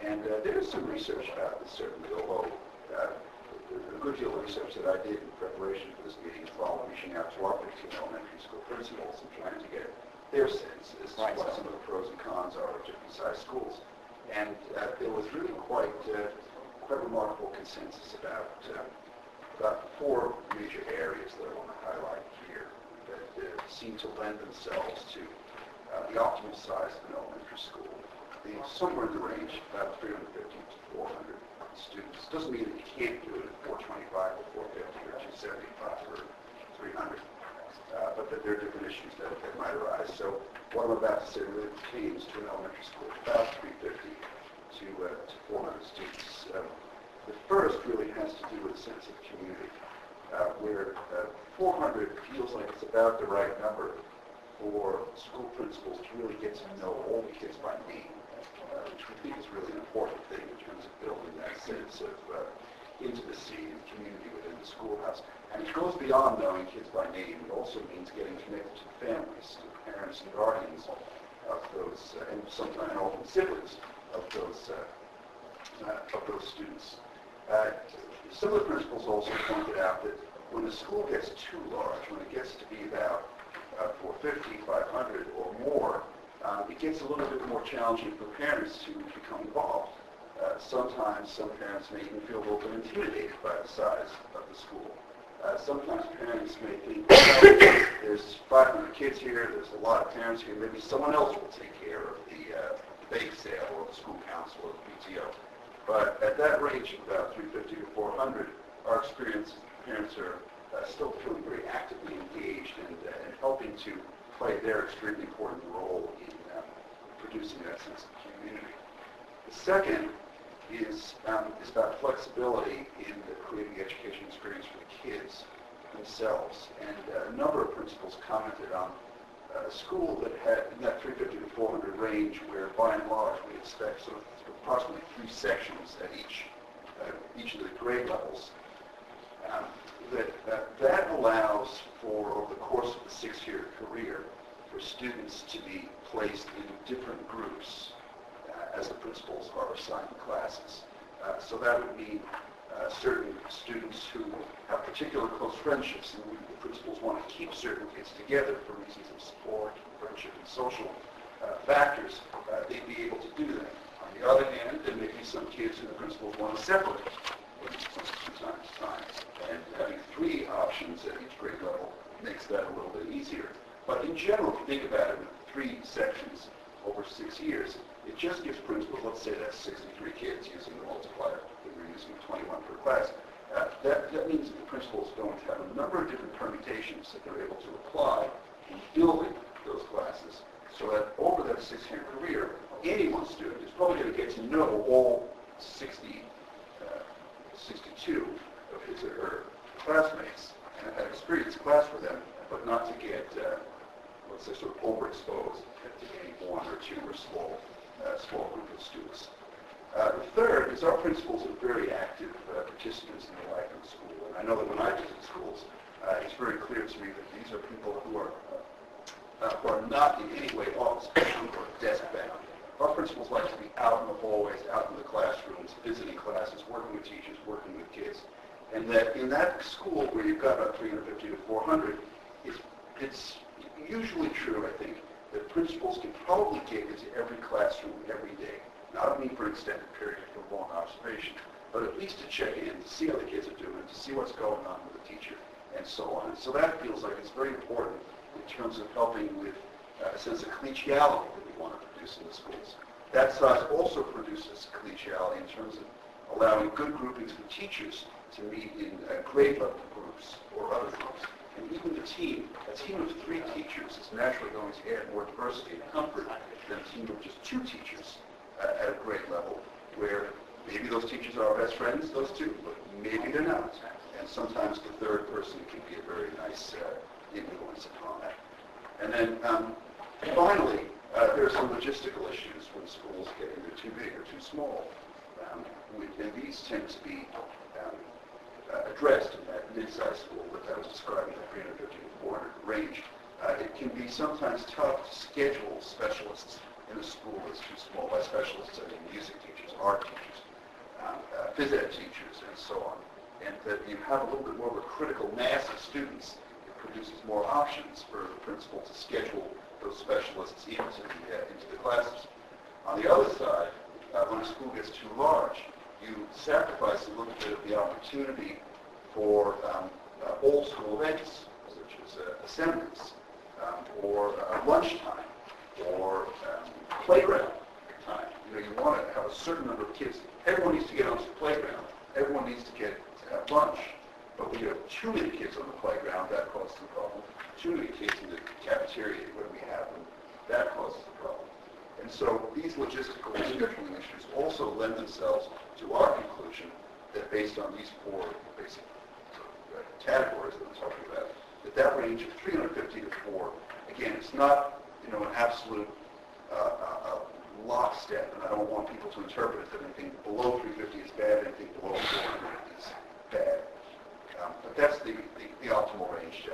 And there's some research about this, certainly, although a good deal of research that I did in preparation for this meeting involved reaching out to our 15 elementary school principals and trying to get their sense as to what some of the pros and cons are of different sized schools. And there was really quite remarkable consensus about four major areas that I want to highlight here that seem to lend themselves to the optimal size of an elementary school. Being somewhere in the range about 350 to 400 students. Doesn't mean that you can't do it at 425 or 450 or 275 or 300, but that there are different issues that might arise. So what I'm about to say really pertains to an elementary school of about 350 to 400 students. The first really has to do with a sense of community, where 400 feels like it's about the right number for school principals to really get to know all the kids by name, which we think is really an important thing in terms of building that sense of intimacy and community within the schoolhouse. And it goes beyond knowing kids by name. It also means getting connected to the families, to the parents and guardians of those, and sometimes often siblings of those students. Some of the principals also pointed out that when the school gets too large, when it gets to be about 450, 500 or more, it gets a little bit more challenging for parents to become involved. Sometimes some parents may even feel a little bit intimidated by the size of the school. Sometimes parents may think, well, there's 500 kids here, there's a lot of parents here, maybe someone else will take care of the bake sale or the school council or the PTO. But at that range of about 350 to 400, our experience is that parents are still feeling very actively engaged and helping to play their extremely important role in producing that sense of community. The second is about flexibility in creating the education experience for the kids themselves. And a number of principals commented on a school that had in that 350 to 400 range where by and large we expect sort of approximately 3 sections at each of the grade levels. That allows for, over the course of the 6-year career, for students to be placed in different groups as the principals are assigned classes. So that would mean certain students who have particular close friendships, and the principals want to keep certain kids together for reasons of support, friendship, and social factors, they'd be able to do that. On the other hand, there may be some kids who the principals want to separate from time to time. And having 3 options at each grade level makes that a little bit easier. But in general, if you think about it, with 3 sections over 6 years, it just gives principals, let's say that's 63 kids using the multiplier, that we're using 21 per class. That means that the principal is going to have a number of different permutations that they're able to apply in building those classes, so that over that 6-year career, any one student is probably going to get to know all 62 of his or her classmates and have experienced class with them, but not to get, let's say, sort of overexposed to any 1 or 2 or small group of students. The third is our principals are very active participants in the life of the school. And I know that when I visit schools, it's very clear to me that these are people who are not in any way office bound or desk bound. Our principals like to be out in the hallways, out in the classrooms, visiting classes, working with teachers, working with kids. And that in that school where you've got about 350 to 400, it's usually true, I think, that principals can probably get into every classroom every day. Not only for an extended period for long observation, but at least to check in, to see how the kids are doing, to see what's going on with the teacher, and so on. And so that feels like it's very important in terms of helping with a sense of collegiality that we want to produce in the schools. That size also produces collegiality in terms of allowing good groupings of teachers to meet in grade level groups or other groups. And even a team of 3 teachers is naturally going to add more diversity and comfort than a team of just 2 teachers at a grade level, where maybe those teachers are our best friends, those 2, but maybe they're not. And sometimes the third person can be a very nice influence upon that. And then finally, there are some logistical issues when schools get either too big or too small. And these tend to be addressed in that mid-sized school that I was describing, the 350 to 400 range. It can be sometimes tough to schedule specialists in a school that's too small. By specialists, I mean music teachers, art teachers, phys ed teachers, and so on. And that you have a little bit more of a critical mass of students, it produces more options for the principal to schedule those specialists into the classes. On the other side, when a school gets too large, you sacrifice a little bit of the opportunity for old school events, such as assemblies, or lunchtime, or playground time. You want to have a certain number of kids. Everyone needs to get onto the playground. Everyone needs to have lunch. But when you have too many kids on the playground, that causes a problem. Too many kids in the cafeteria where we have them, that causes a problem. And so these logistical and scheduling issues also lend themselves to our conclusion that based on these four basic categories that I'm talking about, that range of 350 to 4, again, it's not an absolute lockstep, and I don't want people to interpret it that anything below 350 is bad, anything below 400 is bad. But that's the optimal range,